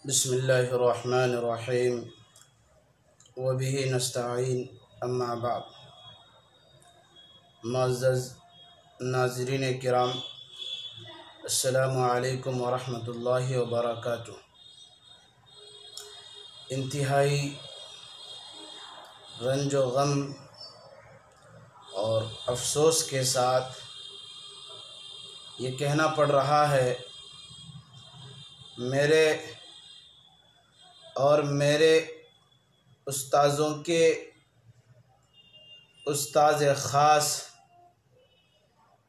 بسم اللہ الرحمن الرحیم وبہ نستعین اما بعد۔ معزز ناظرین کرام، السلام علیکم ورحمۃ اللہ وبرکاتہ۔ انتہائی رنج و غم اور افسوس کے ساتھ یہ کہنا پڑ رہا ہے، میرے اور میرے استاذوں کے استاذ خاص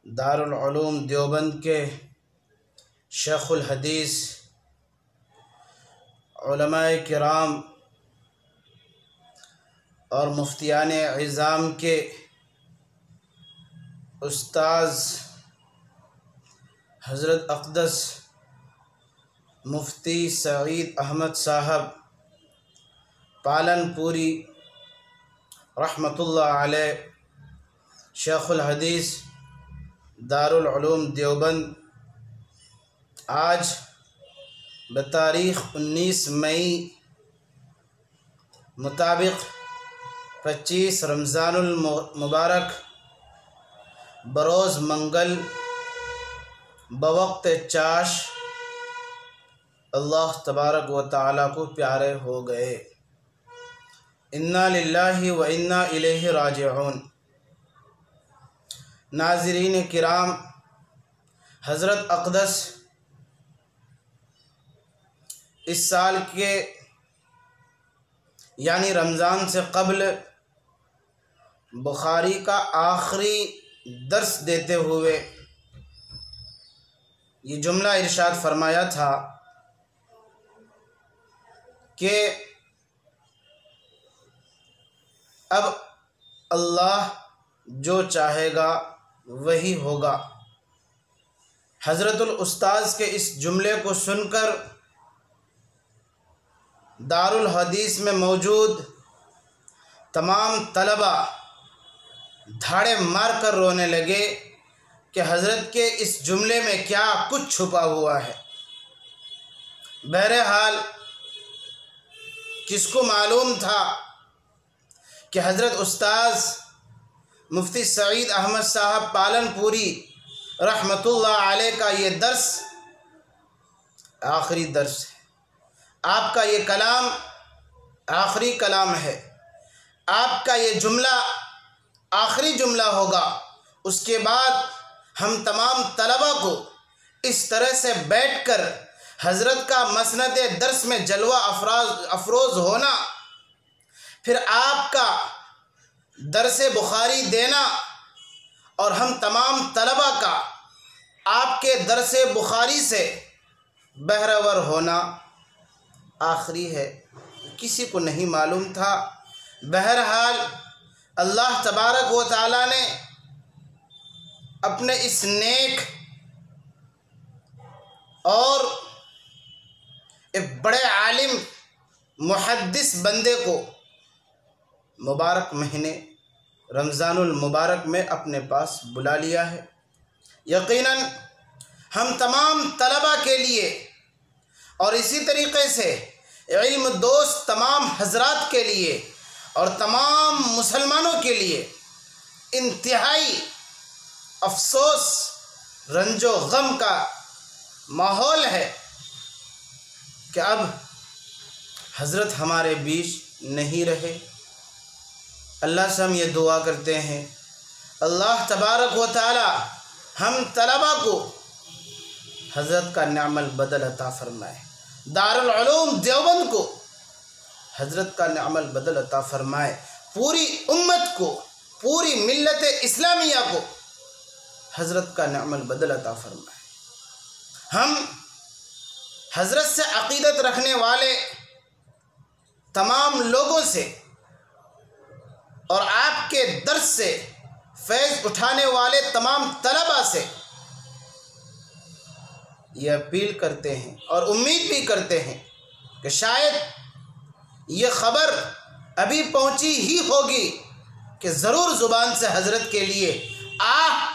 دارالعلوم دیوبند کے شیخ الحدیث علماء کرام اور مفتیان عظام کے استاذ حضرت اقدس مفتی سعید احمد صاحب پالن پوری رحمۃ اللہ علیہ، شیخ الحدیث دارالعلوم دیوبند، آج بتاریخ 19 مئی مطابق 25 رمضان المبارک بروز منگل بوقت چاش اللہ تبارک و تعالیٰ کو پیارے ہو گئے۔ انا للہ و انا الیہ راجعون۔ ناظرین کرام، حضرت اقدس اس سال کے یعنی رمضان سے قبل بخاری کا آخری درس دیتے ہوئے یہ جملہ ارشاد فرمایا تھا کہ اب اللہ جو چاہے گا وہی ہوگا۔ حضرت الاستاذ کے اس جملے کو سن کر دارالحدیث میں موجود تمام طلبہ دھاڑے مار کر رونے لگے کہ حضرت کے اس جملے میں کیا کچھ چھپا ہوا ہے۔ بہرحال کس کو معلوم تھا کہ حضرت استاذ مفتی سعید احمد صاحب پالن پوری رحمۃ اللہ علیہ کا یہ درس آخری درس ہے، آپ کا یہ کلام آخری کلام ہے، آپ کا یہ جملہ آخری جملہ ہوگا۔ اس کے بعد ہم تمام طلبہ کو اس طرح سے بیٹھ کر حضرت کا مسند درس میں جلوہ افروز ہونا، پھر آپ کا درس بخاری دینا اور ہم تمام طلبہ کا آپ کے درس بخاری سے بہرور ہونا آخری ہے، کسی کو نہیں معلوم تھا۔ بہرحال اللہ تبارک و تعالیٰ نے اپنے اس نیک اور ایک بڑے عالم محدث بندے کو مبارک مہینے رمضان المبارک میں اپنے پاس بلا لیا ہے۔ یقیناً ہم تمام طلبہ کے لیے اور اسی طریقے سے علم دوست تمام حضرات کے لیے اور تمام مسلمانوں کے لیے انتہائی افسوس، رنج و غم کا ماحول ہے کہ اب حضرت ہمارے بیچ نہیں رہے۔ اللہ سے ہم یہ دعا کرتے ہیں، اللہ تبارک و تعالی ہم طلبہ کو حضرت کا نعم البدل عطا فرمائے، دارالعلوم دیوبند کو حضرت کا نعم البدل عطا فرمائے، پوری امت کو، پوری ملت اسلامیہ کو حضرت کا نعم البدل عطا فرمائے۔ ہم حضرت سے عقیدت رکھنے والے تمام لوگوں سے اور آپ کے درس سے فیض اٹھانے والے تمام طلبہ سے یہ اپیل کرتے ہیں اور امید بھی کرتے ہیں کہ شاید یہ خبر ابھی پہنچی ہی ہوگی کہ ضرور زبان سے حضرت کے لیے آہ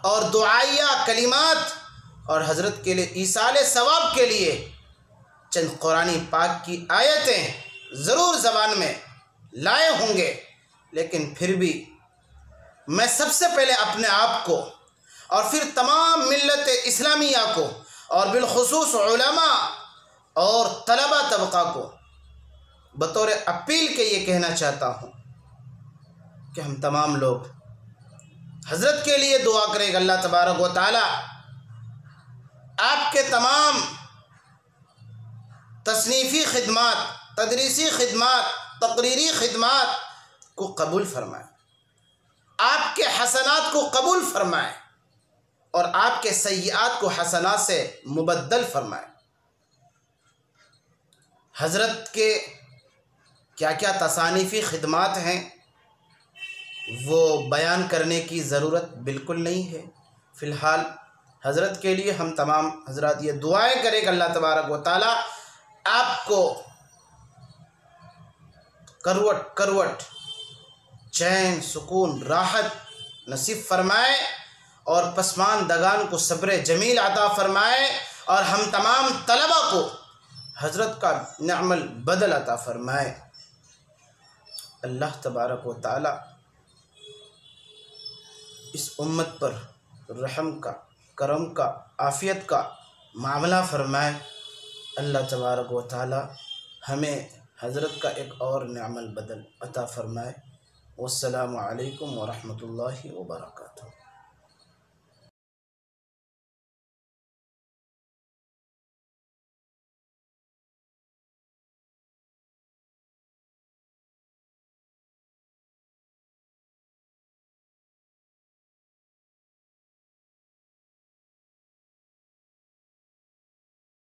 اور دعائیہ کلمات اور حضرت کے لیے ایصال ثواب کے لیے چند قرآن پاک کی آیتیں ضرور زبان میں لائے ہوں گے، لیکن پھر بھی میں سب سے پہلے اپنے آپ کو اور پھر تمام ملت اسلامیہ کو اور بالخصوص علماء اور طلبہ طبقہ کو بطور اپیل کے یہ کہنا چاہتا ہوں کہ ہم تمام لوگ حضرت کے لیے دعا کریں کہ اللہ تبارک و تعالی آپ کے تمام تصنیفی خدمات، تدریسی خدمات، تقریری خدمات کو قبول فرمائے، آپ کے حسنات کو قبول فرمائے اور آپ کے سیئات کو حسنات سے مبدل فرمائے۔ حضرت کے کیا کیا تصانیفی خدمات ہیں وہ بیان کرنے کی ضرورت بالکل نہیں ہے۔ فی الحال حضرت کے لیے ہم تمام حضرات یہ دعائیں کریں کہ اللہ تبارک و تعالی آپ کو کروٹ کروٹ چین، سکون، راحت نصیب فرمائے اور پسماندگان کو صبر جمیل عطا فرمائے اور ہم تمام طلبہ کو حضرت کا نعم البدل عطا فرمائے۔ اللہ تبارک و تعالی اس امت پر رحم کا، کرم کا، عافیت کا معاملہ فرمائے۔ اللہ تبارک و تعالی ہمیں حضرت کا ایک اور نعم البدل عطا فرمائے۔ والسلام علیکم ورحمۃ اللہ وبرکاتہ۔